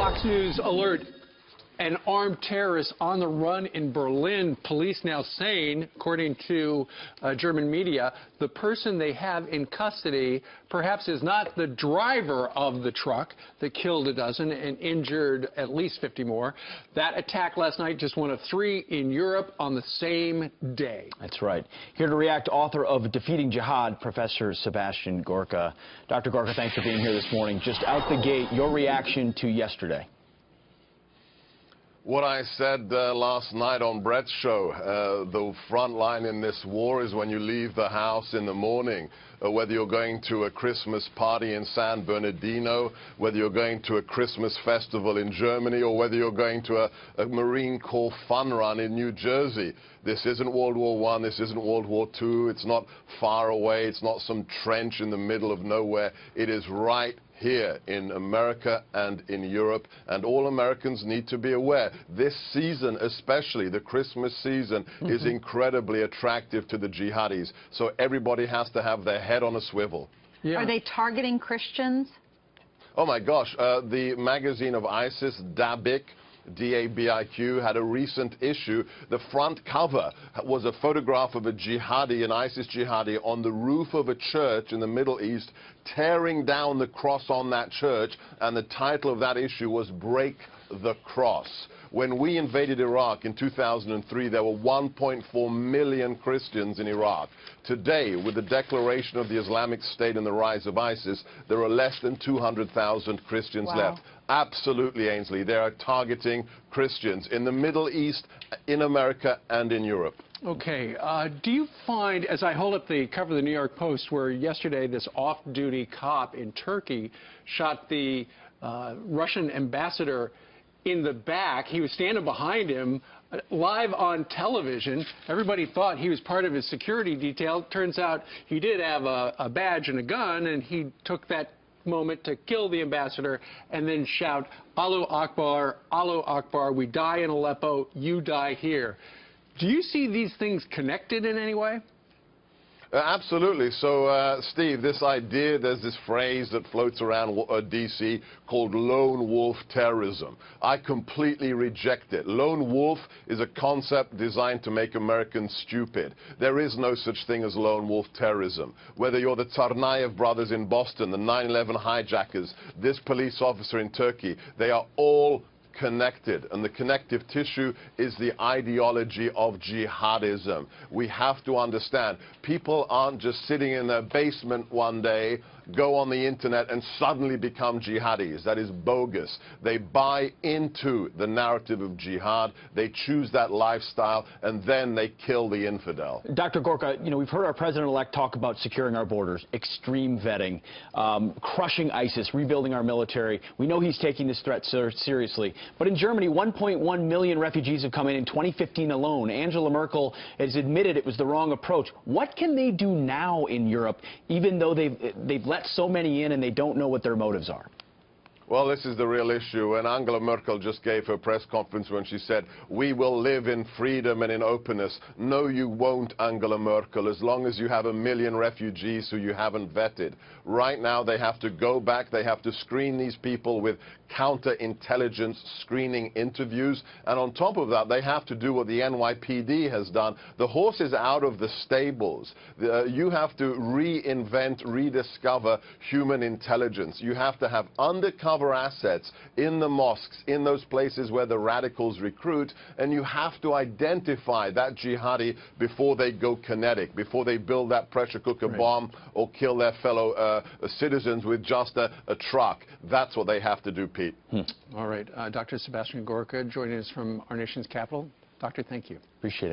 Fox News alert. An armed terrorist on the run in Berlin. Police now saying, according to German media, the person they have in custody perhaps is not the driver of the truck that killed a dozen and injured at least 50 more. That attack last night, just one of 3 in Europe on the same day. That's right. Here to react, author of Defeating Jihad, Professor Sebastian Gorka. Dr. Gorka, thanks for being here this morning. Just out the gate, your reaction to yesterday. What I said last night on Brett's show, the front line in this war is when you leave the house in the morning, whether you're going to a Christmas party in San Bernardino, whether you're going to a Christmas festival in Germany, or whether you're going to a Marine Corps fun run in New Jersey. This isn't World War I, this isn't World War II, it's not far away, it's not some trench in the middle of nowhere. It is right here in America and in Europe, and all Americans need to be aware. This season, especially the Christmas season, is incredibly attractive to the jihadis. So everybody has to have their head on a swivel. Yeah. Are they targeting Christians? Oh my gosh, the magazine of ISIS, Dabiq, D-A-B-I-Q, had a recent issue. The front cover was a photograph of a jihadi, an ISIS jihadi, on the roof of a church in the Middle East, tearing down the cross on that church, and the title of that issue was Break the Cross. When we invaded Iraq in 2003, there were 1.4 million Christians in Iraq. Today, with the declaration of the Islamic State and the rise of ISIS, there are less than 200,000 Christians left. Absolutely, Ainsley. They are targeting Christians in the Middle East, in America, and in Europe. Okay. Do you find, as I hold up the cover of the New York Post, where yesterday this off-duty cop in Turkey shot the Russian ambassador in the back, he was standing behind him live on television. Everybody thought he was part of his security detail. Turns out he did have a badge and a gun, and he took that moment to kill the ambassador and then shout, Allahu Akbar, we die in Aleppo, you die here. Do you see these things connected in any way? Absolutely. So, Steve, this idea, there's this phrase that floats around D.C. called lone wolf terrorism. I completely reject it. Lone wolf is a concept designed to make Americans stupid. There is no such thing as lone wolf terrorism. Whether you're the Tsarnaev brothers in Boston, the 9/11 hijackers, this police officer in Turkey, they are all connected, and the connective tissue is the ideology of jihadism. We have to understand, people aren't just sitting in their basement one day, go on the internet and suddenly become jihadis. That is bogus. They buy into the narrative of jihad, they choose that lifestyle, and then they kill the infidel. Dr. Gorka, you know, we've heard our president-elect talk about securing our borders, extreme vetting, crushing ISIS, rebuilding our military. We know he's taking this threat seriously. But in Germany, 1.1 million refugees have come in 2015 alone. Angela Merkel has admitted it was the wrong approach. What can they do now in Europe, even though they've let so many in and they don't know what their motives are? Well, this is the real issue, and Angela Merkel just gave her press conference when she said, we will live in freedom and in openness. No, you won't, Angela Merkel, as long as you have 1 million refugees who you haven't vetted. Right now, they have to go back. They have to screen these people with counterintelligence screening interviews. And on top of that, they have to do what the NYPD has done. The horse is out of the stables. You have to reinvent, rediscover human intelligence. You have to have undercover assets in the mosques, in those places where the radicals recruit, and you have to identify that jihadi before they go kinetic, before they build that pressure cooker bomb or kill their fellow citizens with just a truck. That's what they have to do, Pete. All right. Dr. Sebastian Gorka joining us from our nation's capital. Doctor, thank you. Appreciate it.